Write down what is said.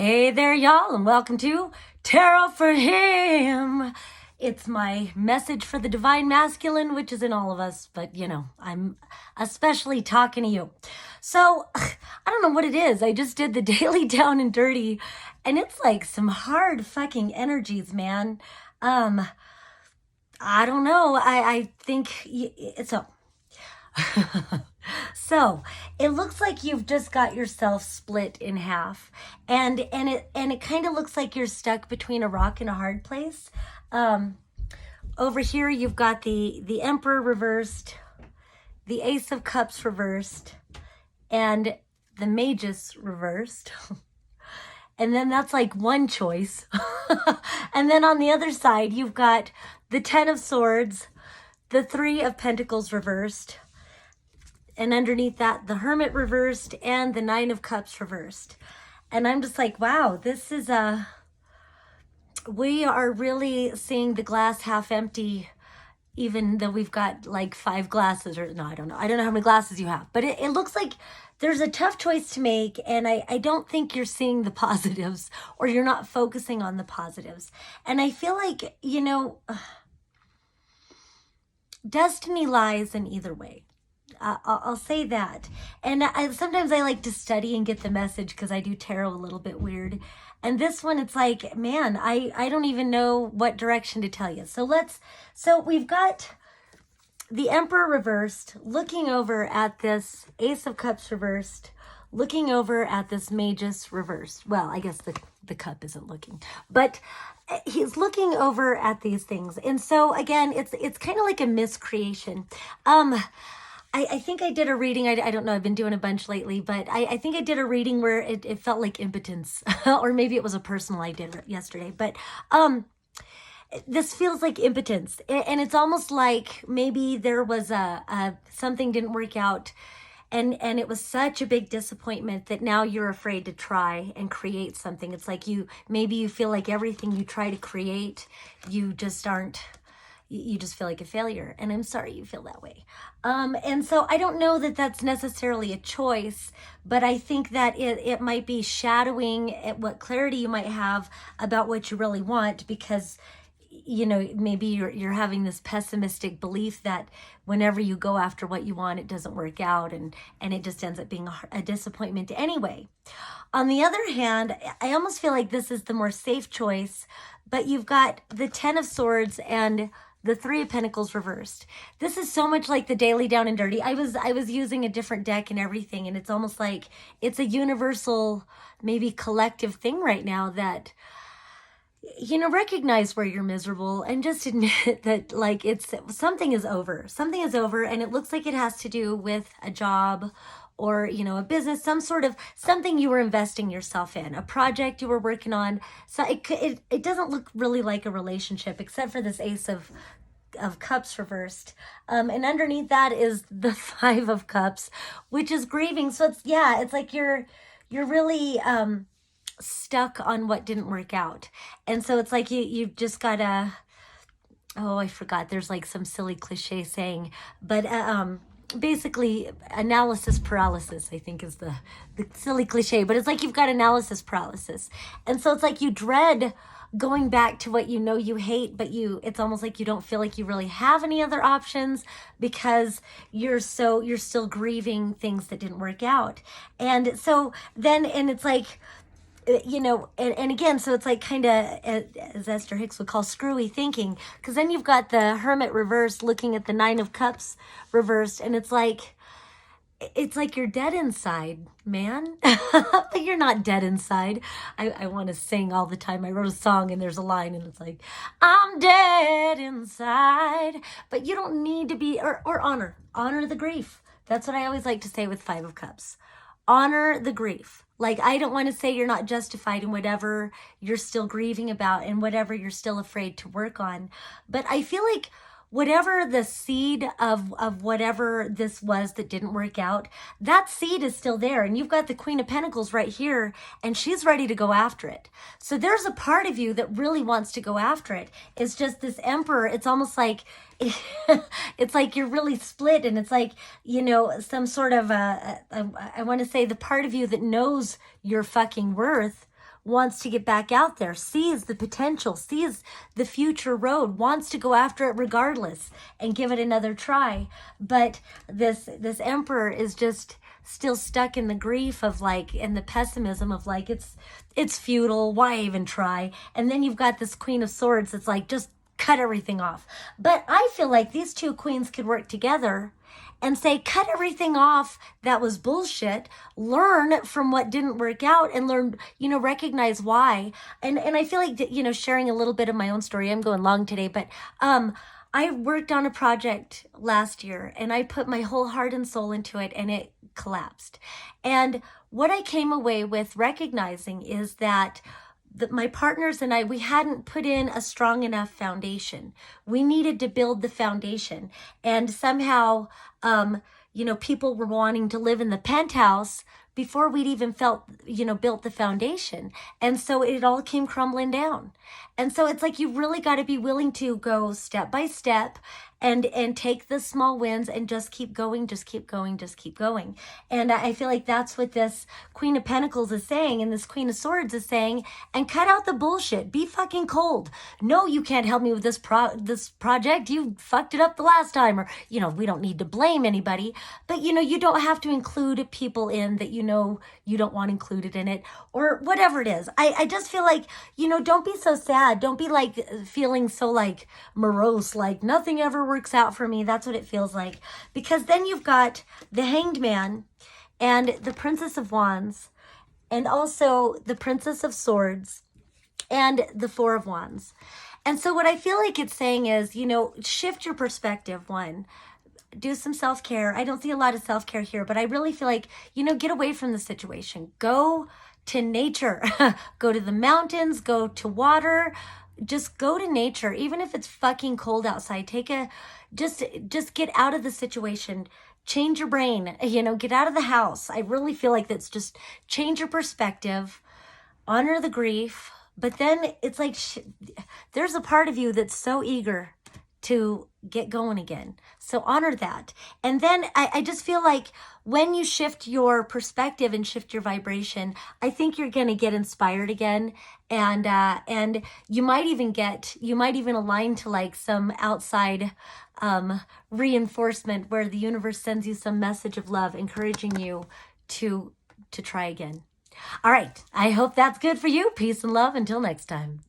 Hey there, y'all, and welcome to Tarot for Him. It's my message for the divine masculine, which is in all of us, but I'm especially talking to you. So, I don't know what it is. I just did the daily down and dirty, and it's like some hard fucking energies, man. I don't know. I think it's a... So it looks like you've just got yourself split in half, and it kind of looks like you're stuck between a rock and a hard place. Over here you've got the Emperor reversed, the Ace of Cups reversed, and the Magus reversed. And then that's like one choice. And then on the other side you've got the Ten of Swords, the Three of Pentacles reversed, and underneath that, the Hermit reversed and the Nine of Cups reversed. And I'm just like, wow, this is we are really seeing the glass half empty, even though we've got like 5 glasses, or no, I don't know how many glasses you have, but it looks like there's a tough choice to make. And I don't think you're seeing the positives, or you're not focusing on the positives. And I feel like, destiny lies in either way. I'll say that. And sometimes I like to study and get the message because I do tarot a little bit weird. And this one, it's like, man, I don't even know what direction to tell you. So we've got the Emperor reversed, looking over at this Ace of Cups reversed, looking over at this Magus reversed. Well, I guess the cup isn't looking, but he's looking over at these things. And so again, it's kind of like a miscreation. I think I did a reading. I don't know. I've been doing a bunch lately, but I think I did a reading where it felt like impotence, or maybe it was a personal I did yesterday. But this feels like impotence, and it's almost like maybe there was something didn't work out, and it was such a big disappointment that now you're afraid to try and create something. It's like maybe you feel like everything you try to create, you just aren't. You just feel like a failure, and I'm sorry you feel that way. And so I don't know that that's necessarily a choice, but I think that it might be shadowing at what clarity you might have about what you really want, because maybe you're having this pessimistic belief that whenever you go after what you want, it doesn't work out, and it just ends up being a disappointment anyway. On the other hand, I almost feel like this is the more safe choice, but you've got the Ten of Swords and the Three of Pentacles reversed. This is so much like the daily down and dirty. I was using a different deck and everything, and it's almost like it's a universal, maybe collective thing right now that, recognize where you're miserable and just admit that like something is over. Something is over, and it looks like it has to do with a job, or a business, something you were investing yourself in, a project you were working on. So it doesn't look really like a relationship, except for this Ace of Cups reversed, and underneath that is the Five of Cups, which is grieving. So it's like you're really stuck on what didn't work out, and so it's like you've just gotta. Oh, I forgot. There's like some silly cliche saying, but basically analysis paralysis, I think, is the silly cliche, but it's like you've got analysis paralysis. And so it's like you dread going back to what you hate, but it's almost like you don't feel like you really have any other options, because you're still grieving things that didn't work out. And so then, and it's like, and again, so it's like kind of, as Esther Hicks would call, screwy thinking, because then you've got the Hermit reversed looking at the Nine of Cups reversed, and it's like you're dead inside, man. But you're not dead inside. I want to sing all the time. I wrote a song and there's a line and it's like, I'm dead inside. But you don't need to be, or honor the grief. That's what I always like to say with Five of Cups. Honor the grief. Like, I don't want to say you're not justified in whatever you're still grieving about and whatever you're still afraid to work on. But I feel like whatever the seed of whatever this was that didn't work out, that seed is still there. And you've got the Queen of Pentacles right here, and she's ready to go after it. So there's a part of you that really wants to go after it. It's just this Emperor, it's almost like, it's like you're really split, and it's like, some sort of, I want to say the part of you that knows your fucking worth wants to get back out there, sees the potential, sees the future road, wants to go after it regardless and give it another try. But this emperor is just still stuck in the grief of like, and the pessimism of like, it's futile, why even try? And then you've got this Queen of Swords that's like, just cut everything off. But I feel like these two queens could work together and say, cut everything off that was bullshit, learn from what didn't work out, and learn, recognize why. And I feel like, sharing a little bit of my own story, I'm going long today, but I worked on a project last year and I put my whole heart and soul into it and it collapsed. And what I came away with recognizing is that my partners and I, we hadn't put in a strong enough foundation. We needed to build the foundation. And somehow, people were wanting to live in the penthouse before we'd even built the foundation. And so it all came crumbling down. And so it's like, you really got to be willing to go step by step and take the small wins and just keep going, just keep going, just keep going. And I feel like that's what this Queen of Pentacles is saying and this Queen of Swords is saying, and cut out the bullshit. Be fucking cold. No, you can't help me with this project. You fucked it up the last time. Or, we don't need to blame anybody, but you don't have to include people in that you don't want included in it or whatever it is. I just feel like, don't be so sad. Don't be like feeling so like morose, like nothing ever works out for me. That's what it feels like. Because then you've got the Hanged Man and the Princess of Wands and also the Princess of Swords and the Four of Wands. And so what I feel like it's saying is, shift your perspective. One, do some self-care. I don't see a lot of self-care here, but I really feel like, get away from the situation. Go to nature. Go to the mountains, go to water. Just go to nature, even if it's fucking cold outside. Just get out of the situation. Change your brain, get out of the house. I really feel like that's just change your perspective, honor the grief. But then it's like, there's a part of you that's so eager to get going again. So honor that. And then I just feel like when you shift your perspective and shift your vibration, I think you're going to get inspired again. And you might even align to like some outside reinforcement where the universe sends you some message of love, encouraging you to try again. All right. I hope that's good for you. Peace and love. Until next time.